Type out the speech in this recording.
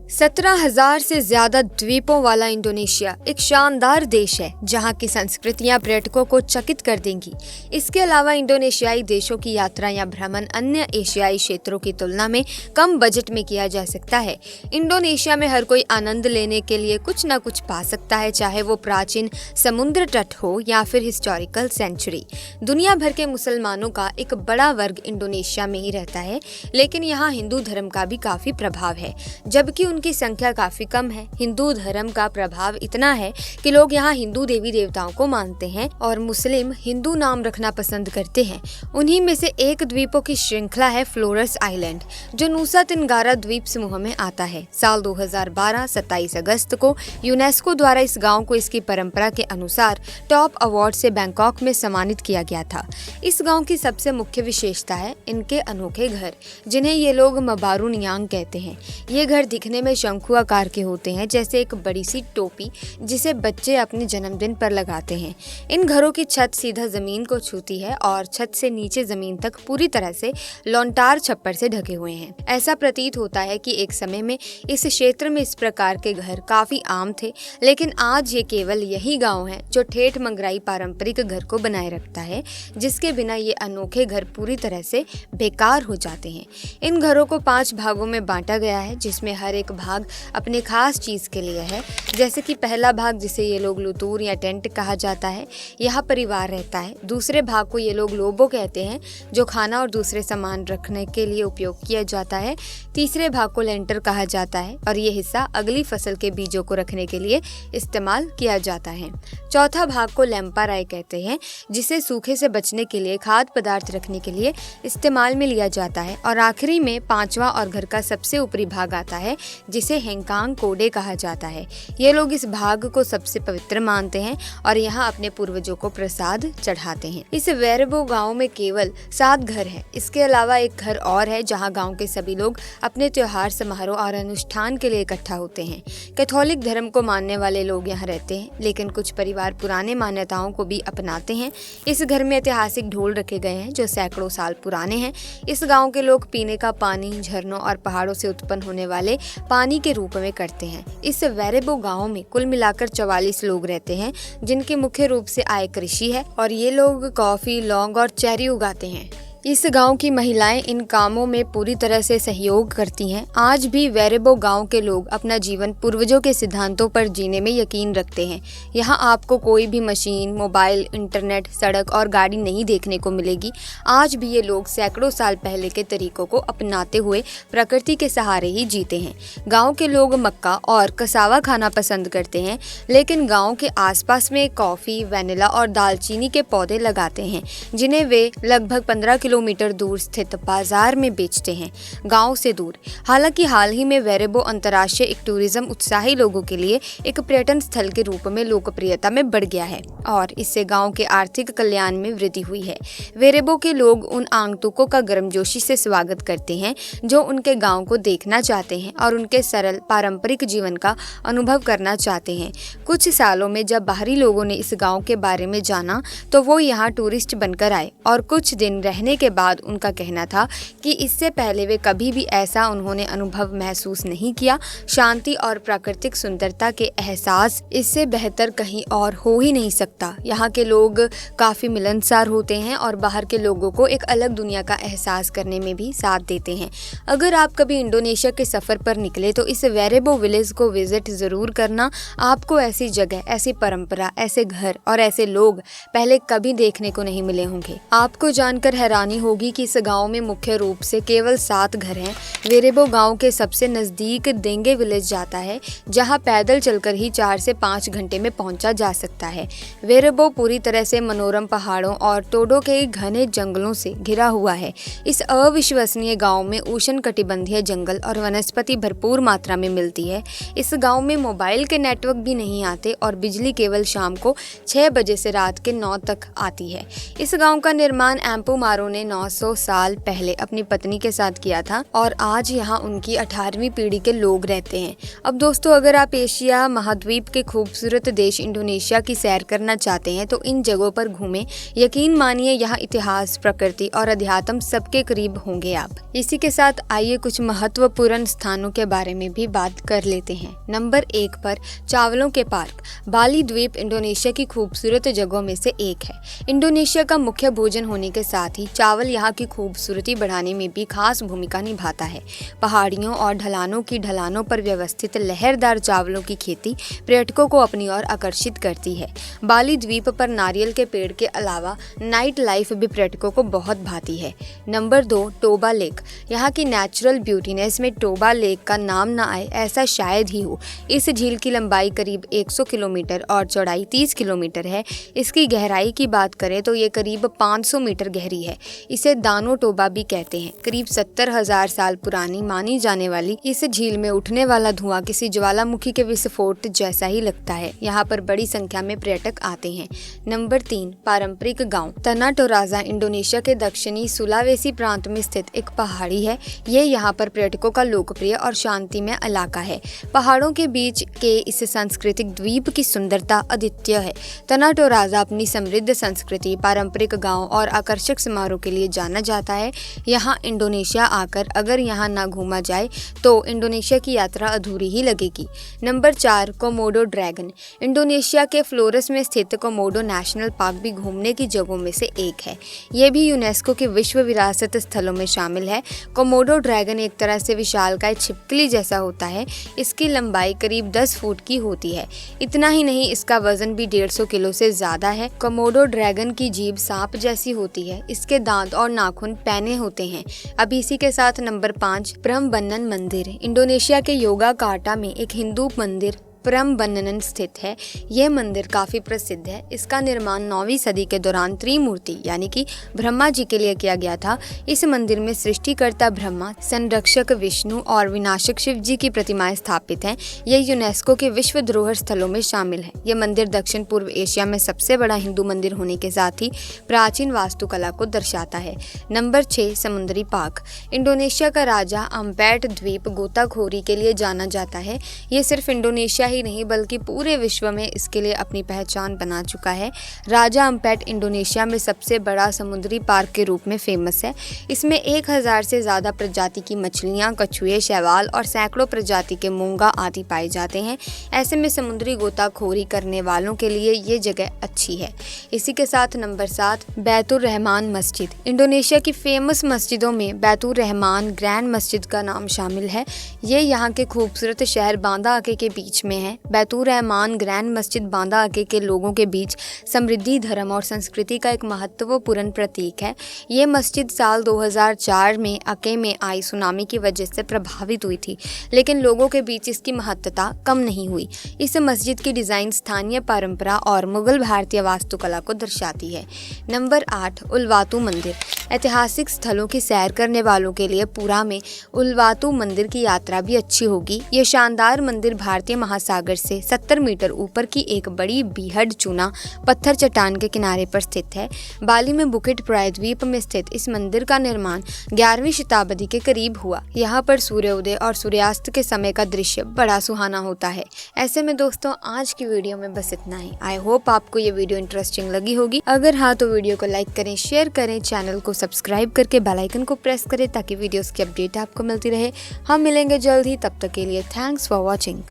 17,000 से ज्यादा द्वीपों वाला इंडोनेशिया एक शानदार देश है जहां की संस्कृतियां पर्यटकों को चकित कर देंगी। इसके अलावा इंडोनेशियाई देशों की यात्रा या भ्रमण अन्य एशियाई क्षेत्रों की तुलना में कम बजट में किया जा सकता है। इंडोनेशिया में हर कोई आनंद लेने के लिए कुछ न कुछ पा सकता है, चाहे वो प्राचीन समुद्र तट हो या फिर हिस्टोरिकल सेंचुरी। दुनिया भर के मुसलमानों का एक बड़ा वर्ग इंडोनेशिया में ही रहता है, लेकिन यहाँ हिंदू धर्म का भी काफी प्रभाव है, जबकि उनकी संख्या काफी कम है। हिंदू धर्म का प्रभाव इतना है कि लोग यहाँ हिंदू देवी देवताओं को मानते हैं और मुस्लिम हिंदू नाम रखना पसंद करते हैं। उन्हीं में से एक द्वीपों की श्रृंखला है फ्लोरेस आइलैंड, जो नुसा तेनगारा द्वीप समूह में आता है। साल 2012 27 अगस्त को यूनेस्को द्वारा इस गाँव को इसकी परंपरा के अनुसार टॉप अवार्ड से बैंकॉक में सम्मानित किया गया था। इस गाँव की सबसे मुख्य विशेषता है इनके अनोखे घर, जिन्हें ये लोग मबारू नियांग कहते हैं। ये घर दिखने में शंकु आकार के होते हैं, जैसे एक बड़ी सी टोपी जिसे बच्चे अपने जन्मदिन पर लगाते हैं। इन घरों की छत सीधा जमीन को छूती है और छत से नीचे जमीन तक पूरी तरह से लोंटार छप्पर से ढके हुए हैं। ऐसा प्रतीत होता है कि एक समय में इस क्षेत्र में इस प्रकार के घर काफी आम थे, लेकिन आज ये केवल यही गांव है जो ठेठ मंगराई पारंपरिक घर को बनाए रखता है, जिसके बिना ये अनोखे घर पूरी तरह से बेकार हो जाते हैं। इन घरों को 5 भागों में बांटा गया है, जिसमें हर एक भाग अपने खास चीज के लिए है। जैसे कि पहला भाग, जिसे ये लोग लुतूर या टेंट कहा जाता है, यहाँ परिवार रहता है। दूसरे भाग को ये लोग लोबो कहते हैं, जो खाना और दूसरे सामान रखने के लिए उपयोग किया जाता है। तीसरे भाग को लेंटर कहा जाता है और ये हिस्सा अगली फसल के बीजों को रखने के लिए इस्तेमाल किया जाता है। चौथा भाग को लेम्पाराय कहते हैं, जिसे सूखे से बचने के लिए खाद्य पदार्थ रखने के लिए इस्तेमाल में लिया जाता है। और आखिरी में 5वां और घर का सबसे ऊपरी भाग आता है, जिसे हेंकांग कोडे कहा जाता है। ये लोग इस भाग को सबसे पवित्र मानते हैं और यहाँ अपने पूर्वजों को प्रसाद चढ़ाते हैं। इस वेरेबो गांव में केवल 7 घर हैं। इसके अलावा एक घर और है जहाँ गांव के सभी लोग अपने त्योहार, समारोह और अनुष्ठान के लिए इकट्ठा होते हैं। कैथोलिक धर्म को मानने वाले लोग यहाँ रहते हैं, लेकिन कुछ परिवार पुराने मान्यताओं को भी अपनाते हैं। इस घर में ऐतिहासिक ढोल रखे गए हैं जो सैकड़ों साल पुराने हैं। इस गाँव के लोग पीने का पानी झरनों और पहाड़ों से उत्पन्न होने वाले पानी के रूप में करते हैं। इस वेरेबो गांव में कुल मिलाकर 44 लोग रहते हैं, जिनके मुख्य रूप से आय कृषि है और ये लोग कॉफी, लौंग और चेरी उगाते हैं। इस गांव की महिलाएं इन कामों में पूरी तरह से सहयोग करती हैं। आज भी वेरेबो गांव के लोग अपना जीवन पूर्वजों के सिद्धांतों पर जीने में यकीन रखते हैं। यहाँ आपको कोई भी मशीन, मोबाइल, इंटरनेट, सड़क और गाड़ी नहीं देखने को मिलेगी। आज भी ये लोग सैकड़ों साल पहले के तरीकों को अपनाते हुए प्रकृति के सहारे ही जीते हैं। गाँव के लोग मक्का और कसावा खाना पसंद करते हैं, लेकिन गाँव के आसपास में कॉफी, वैनिला और दालचीनी के पौधे लगाते हैं, जिन्हें वे लगभग 15 किलोमीटर दूर स्थित बाजार में बेचते हैं, गांव से दूर। हालांकि हाल ही में वेरेबो अंतर्राष्ट्रीय टूरिज्म उत्साही लोगों के लिए एक पर्यटन स्थल के रूप में लोकप्रियता में बढ़ गया है और इससे गांव के आर्थिक कल्याण में वृद्धि हुई है। वेरेबो के लोग उन आगंतुकों का गर्मजोशी से स्वागत करते हैं जो उनके गाँव को देखना चाहते हैं और उनके सरल पारंपरिक जीवन का अनुभव करना चाहते हैं। कुछ सालों में जब बाहरी लोगों ने इस गाँव के बारे में जाना तो वो यहाँ टूरिस्ट बनकर आए और कुछ दिन रहने के बाद उनका कहना था कि इससे पहले वे कभी भी ऐसा उन्होंने अनुभव महसूस नहीं किया। शांति और प्राकृतिक सुंदरता के एहसास इससे बेहतर कहीं और हो ही नहीं सकता। यहाँ के लोग काफी मिलनसार होते हैं और बाहर के लोगों को एक अलग दुनिया का एहसास करने में भी साथ देते हैं। अगर आप कभी इंडोनेशिया के सफर पर निकले तो इस वेरेबो विलेज को विजिट जरूर करना। आपको ऐसी जगह, ऐसी परंपरा, ऐसे घर और ऐसे लोग पहले कभी देखने को नहीं मिले होंगे। आपको जानकर हैरानी होगी कि इस गांव में मुख्य रूप से केवल 7 घर हैं। वेरेबो गांव के सबसे नजदीक देंगे विलेज जाता है, जहां पैदल चलकर ही 4 से 5 घंटे में पहुंचा जा सकता है। वेरेबो पूरी तरह से मनोरम पहाड़ों और तोड़ों के घने जंगलों से घिरा हुआ है। इस अविश्वसनीय गांव में उष्णकटिबंधीय जंगल और वनस्पति भरपूर मात्रा में मिलती है। इस गाँव में मोबाइल के नेटवर्क भी नहीं आते और बिजली केवल शाम को 6 बजे से रात के 9 तक आती है। इस गाँव का निर्माण एम्पू मारो ने उन्होंने 900 साल पहले अपनी पत्नी के साथ किया था और आज यहाँ उनकी 18वीं पीढ़ी के लोग रहते हैं। अब दोस्तों, अगर आप एशिया महाद्वीप के खूबसूरत देश इंडोनेशिया की सैर करना चाहते हैं तो इन जगहों पर घूमें। यकीन मानिए, यहाँ इतिहास, प्रकृति और अध्यात्म सबके करीब होंगे आप। इसी के साथ आइए कुछ महत्वपूर्ण स्थानों के बारे में भी बात कर लेते हैं। नंबर 1 पर चावलों के पार्क। बाली द्वीप इंडोनेशिया की खूबसूरत जगहों में से एक है। इंडोनेशिया का मुख्य भोजन होने के साथ ही चावल यहाँ की खूबसूरती बढ़ाने में भी खास भूमिका निभाता है। पहाड़ियों और ढलानों की ढलानों पर व्यवस्थित लहरदार चावलों की खेती पर्यटकों को अपनी ओर आकर्षित करती है। बाली द्वीप पर नारियल के पेड़ के अलावा नाइट लाइफ भी पर्यटकों को बहुत भाती है। Number 2, Toba lake. यहाँ की नेचुरल ब्यूटीनेस में टोबा लेक का नाम न आए ऐसा शायद ही हो। इस झील की लंबाई करीब 100 किलोमीटर और चौड़ाई 30 किलोमीटर है। इसकी गहराई की बात करें तो ये करीब 500 मीटर गहरी है। इसे दानो टोबा भी कहते हैं। करीब 70,000 साल पुरानी मानी जाने वाली इस झील में उठने वाला धुआं किसी ज्वालामुखी के विस्फोट जैसा ही लगता है। यहाँ पर बड़ी संख्या में पर्यटक आते हैं। नंबर 3, पारंपरिक गांव। तनाटोराजा इंडोनेशिया के दक्षिणी सुलावेसी प्रांत में स्थित एक पहाड़ी है। ये यहाँ पर पर्यटकों का लोकप्रिय और शांतिमय इलाका है। पहाड़ों के बीच के इस सांस्कृतिक द्वीप की सुंदरता अद्वितीय है। तनाटोराजा अपनी समृद्ध संस्कृति, पारंपरिक गांव और आकर्षक समारोह के लिए जाना जाता है। यहाँ इंडोनेशिया आकर अगर यहाँ ना घूमा जाए तो इंडोनेशिया की यात्रा अधूरी ही लगेगी। Number 4, Komodo dragon. इंडोनेशिया के फ्लोरेस में स्थित कोमोडो नेशनल पार्क भी घूमने की जगहों में से एक है। ये भी यूनेस्को के विश्व विरासत स्थलों में शामिल है। कोमोडो ड्रैगन एक तरह से विशालकाय छिपकली जैसा होता है। इसकी लंबाई करीब 10 फुट की होती है। इतना ही नहीं, इसका वजन भी 150 किलो से ज्यादा है। कोमोडो ड्रैगन की जीभ सांप जैसी होती है। इसके दांत और नाखून पैने होते हैं। अब इसी के साथ नंबर 5, प्रम्बनन मंदिर। इंडोनेशिया के योगाकार्टा में एक हिंदू मंदिर प्रम्बनन स्थित है। यह मंदिर काफी प्रसिद्ध है। इसका निर्माण 9वीं सदी के दौरान त्रिमूर्ति यानी कि ब्रह्मा जी के लिए किया गया था। इस मंदिर में सृष्टिकर्ता ब्रह्मा, संरक्षक विष्णु और विनाशक शिव जी की प्रतिमाएं स्थापित हैं। यह यूनेस्को के विश्व धरोहर स्थलों में शामिल है। यह मंदिर दक्षिण पूर्व एशिया में सबसे बड़ा हिंदू मंदिर होने के साथ ही प्राचीन वास्तुकला को दर्शाता है। नंबर 6, समुद्री पार्क। इंडोनेशिया का राजा अम्पेट द्वीप गोताखोरी के लिए जाना जाता है। ये सिर्फ इंडोनेशिया ही नहीं बल्कि पूरे विश्व में इसके लिए अपनी पहचान बना चुका है। राजा अम्पेट इंडोनेशिया में सबसे बड़ा समुद्री पार्क के रूप में फेमस है। इसमें 1000 से ज़्यादा प्रजाति की मछलियाँ, कछुए, शैवाल और सैकड़ों प्रजाति के मूंगा आदि पाए जाते हैं। ऐसे में समुद्री गोताखोरी करने वालों के लिए ये जगह अच्छी है। इसी के साथ नंबर 7, बैतुर रहमान मस्जिद। इंडोनेशिया की फेमस मस्जिदों में बैतुर रहमान ग्रैंड मस्जिद का नाम शामिल है। ये यहाँ के खूबसूरत शहर बांदा आके के बीच में है। बैतुर रहमान ग्रैंड मस्जिद बांदा आके के लोगों के बीच समृद्धि, धर्म और संस्कृति का एक महत्वपूर्ण प्रतीक है। ये मस्जिद साल 2004 में आके में आई सुनामी की वजह से प्रभावित हुई थी, लेकिन लोगों के बीच इसकी महत्ता कम नहीं हुई। इस मस्जिद की डिज़ाइन स्थानीय परंपरा और मुगल भारतीय वास्तुकला को दर्शाती है। नंबर 8, उल्वातु मंदिर। ऐतिहासिक स्थलों की सैर करने वालों के लिए पुरा में उल्वातु मंदिर की यात्रा भी अच्छी होगी। ये शानदार मंदिर भारतीय महासागर से 70 मीटर ऊपर की एक बड़ी बीहड़ चूना पत्थर चट्टान के किनारे पर स्थित है। बाली में बुकिट प्रायद्वीप में स्थित इस मंदिर का निर्माण 11वीं शताब्दी के करीब हुआ। यहाँ पर सूर्योदय और सूर्यास्त के समय का दृश्य बड़ा सुहाना होता है। ऐसे में दोस्तों, आज की वीडियो में बस इतना ही। आई होप आपको ये वीडियो इंटरेस्टिंग लगी होगी। अगर हाँ तो वीडियो को लाइक करें, शेयर करें, चैनल को सब्सक्राइब करके बेल आइकन को प्रेस करें ताकि वीडियोस की अपडेट आपको मिलती रहे। हम मिलेंगे जल्द ही, तब तक के लिए थैंक्स फॉर वॉचिंग।